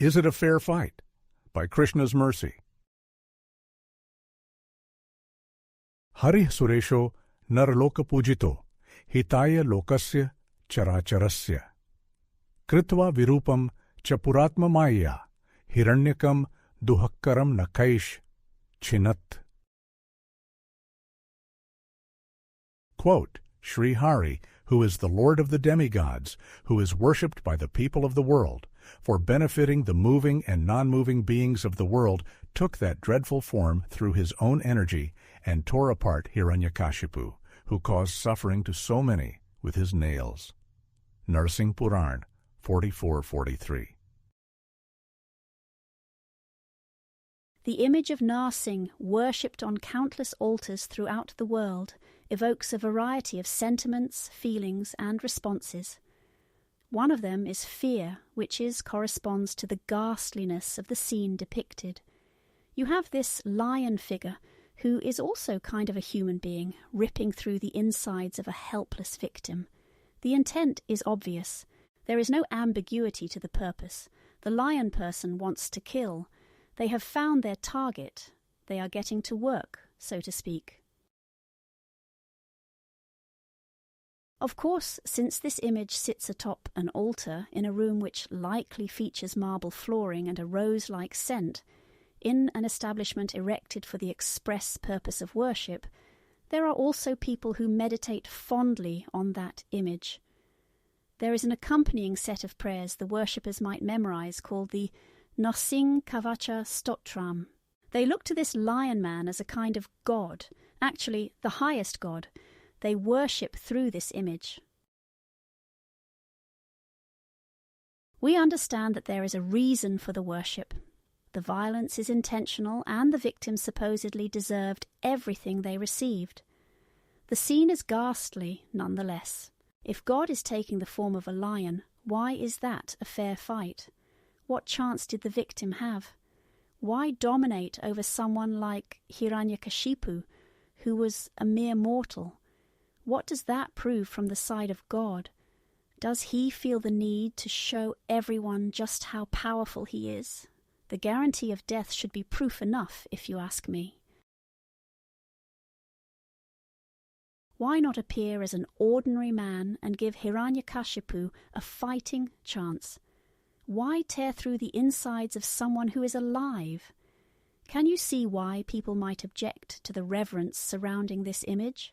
Is It a Fair Fight? By Krishna's Mercy. Hari Suresho Narloka Pujito Hitaya Lokasya Characharasya Kritva Virupam Chapuratma Maya Hiranyakam Duhakkaram Nakaish Chinat. Quote, Shri Hari, who is the Lord of the demigods, who is worshipped by the people of the world, for benefiting the moving and non-moving beings of the world, took that dreadful form through his own energy and tore apart Hiranyakashipu, who caused suffering to so many with his nails. Narasimha Purana 44:43. The image of Narsingh, worshipped on countless altars throughout the world, evokes a variety of sentiments, feelings, and responses. One of them is fear, which corresponds to the ghastliness of the scene depicted. You have this lion figure, who is also kind of a human being, ripping through the insides of a helpless victim. The intent is obvious. There is no ambiguity to the purpose. The lion person wants to kill. They have found their target. They are getting to work, so to speak. Of course, since this image sits atop an altar in a room which likely features marble flooring and a rose-like scent, in an establishment erected for the express purpose of worship, there are also people who meditate fondly on that image. There is an accompanying set of prayers the worshippers might memorize called the Narsingh Kavacha Stotram. They look to this lion man as a kind of god, actually the highest god. They worship through this image. We understand that there is a reason for the worship. The violence is intentional and the victims supposedly deserved everything they received. The scene is ghastly nonetheless. If God is taking the form of a lion, why is that a fair fight? What chance did the victim have? Why dominate over someone like Hiranyakashipu, who was a mere mortal? What does that prove from the side of God? Does he feel the need to show everyone just how powerful he is? The guarantee of death should be proof enough, if you ask me. Why not appear as an ordinary man and give Hiranyakashipu a fighting chance? Why tear through the insides of someone who is alive? Can you see why people might object to the reverence surrounding this image?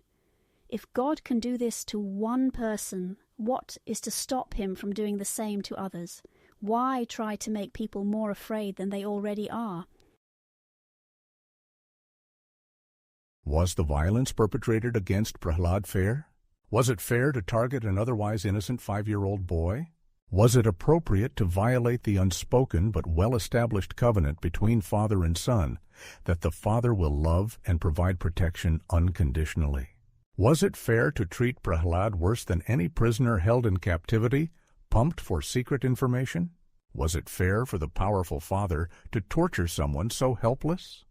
If God can do this to one person, what is to stop him from doing the same to others? Why try to make people more afraid than they already are? Was the violence perpetrated against Prahlad fair? Was it fair to target an otherwise innocent 5-year-old boy? Was it appropriate to violate the unspoken but well-established covenant between father and son that the father will love and provide protection unconditionally? Was it fair to treat Prahlad worse than any prisoner held in captivity, pumped for secret information? Was it fair for the powerful father to torture someone so helpless?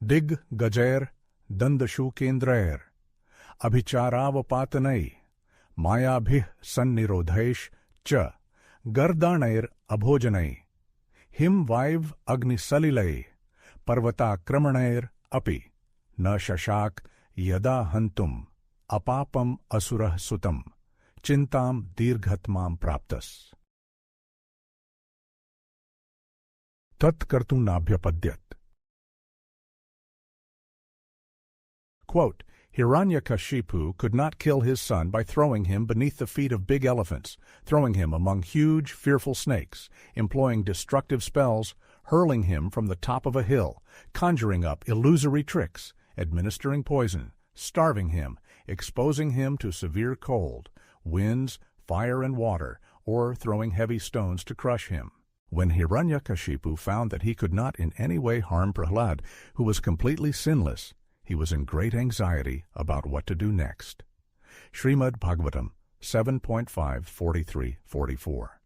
Dig gajer dandashu kendrair abhicharavapatanai mayabhih sannirodhesh cha gardanair abhojanai him vaiv agnisalilai parvatakramaнаир api na shashak yada hantum apapam asurah sutam chintam dirghatmam praptas. Tat kartum nabhyapadyat. Quote, Hiranyakashipu could not kill his son by throwing him beneath the feet of big elephants, throwing him among huge, fearful snakes, employing destructive spells, hurling him from the top of a hill, conjuring up illusory tricks, administering poison, starving him, exposing him to severe cold, winds, fire, and water, or throwing heavy stones to crush him. When Hiranyakashipu found that he could not in any way harm Prahlad, who was completely sinless, he was in great anxiety about what to do next. Srimad Bhagavatam 7.5:43-44.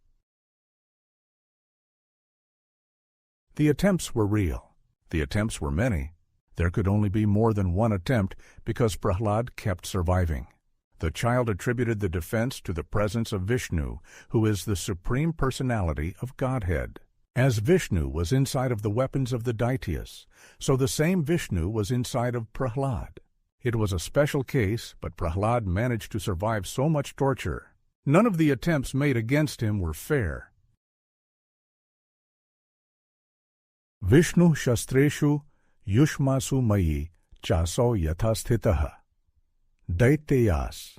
The attempts were real. The attempts were many. There could only be more than one attempt because Prahlad kept surviving. The child attributed the defense to the presence of Vishnu, who is the Supreme Personality of Godhead. As Vishnu was inside of the weapons of the Daityas, so the same Vishnu was inside of Prahlad. It was a special case, but Prahlad managed to survive so much torture. None of the attempts made against him were fair. Vishnu Shastreshu Yushmasu Mayi Chaso Yathasthitaha Daityas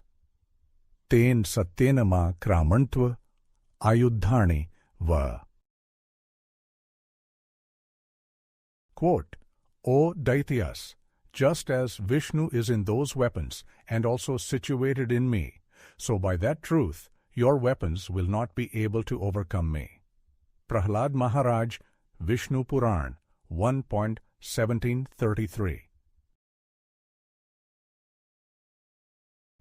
Ten Satyenama Kramantva Ayudhani Va. Quote, O Daityas, just as Vishnu is in those weapons and also situated in me, so by that truth your weapons will not be able to overcome me. Prahlad Maharaj, Vishnu Puran, 1.1733.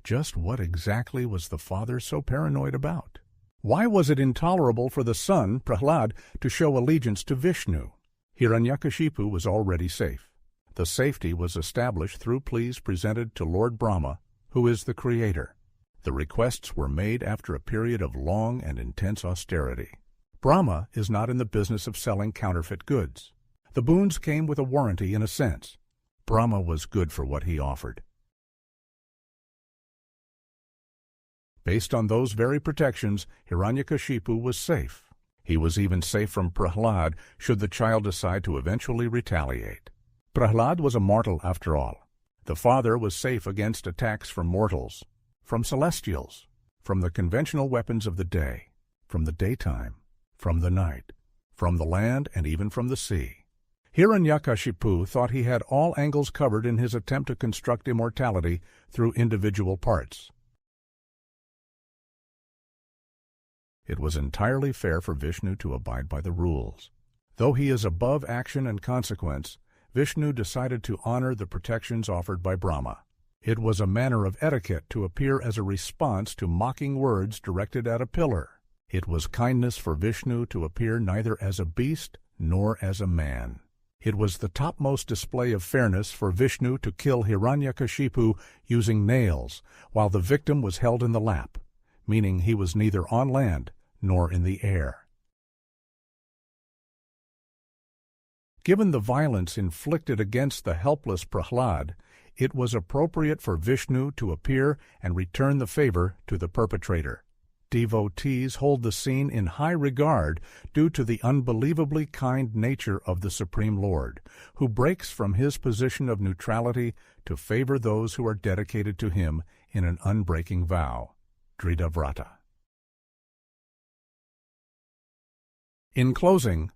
Just what exactly was the father so paranoid about? Why was it intolerable for the son, Prahlad, to show allegiance to Vishnu? Hiranyakashipu was already safe. The safety was established through pleas presented to Lord Brahma, who is the Creator. The requests were made after a period of long and intense austerity. Brahma is not in the business of selling counterfeit goods. The boons came with a warranty in a sense. Brahma was good for what he offered. Based on those very protections, Hiranyakashipu was safe. He was even safe from Prahlad should the child decide to eventually retaliate. Prahlad was a mortal after all. The father was safe against attacks from mortals, from celestials, from the conventional weapons of the day, from the daytime, from the night, from the land, and even from the sea. Hiranyakashipu thought he had all angles covered in his attempt to construct immortality through individual parts. It was entirely fair for Vishnu to abide by the rules. Though he is above action and consequence, Vishnu decided to honor the protections offered by Brahma. It was a manner of etiquette to appear as a response to mocking words directed at a pillar. It was kindness for Vishnu to appear neither as a beast nor as a man. It was the topmost display of fairness for Vishnu to kill Hiranyakashipu using nails, while the victim was held in the lap, meaning he was neither on land nor in the air. Given the violence inflicted against the helpless Prahlad, it was appropriate for Vishnu to appear and return the favor to the perpetrator. Devotees hold the scene in high regard due to the unbelievably kind nature of the Supreme Lord, who breaks from his position of neutrality to favor those who are dedicated to him in an unbreaking vow. Vrata. In closing,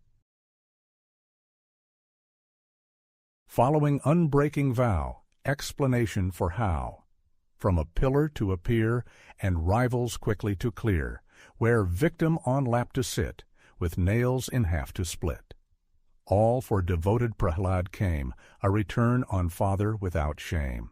following unbreaking vow, explanation for how, from a pillar to appear, and rivals quickly to clear, where victim on lap to sit, with nails in half to split. All for devoted Prahlad came, a return on father without shame.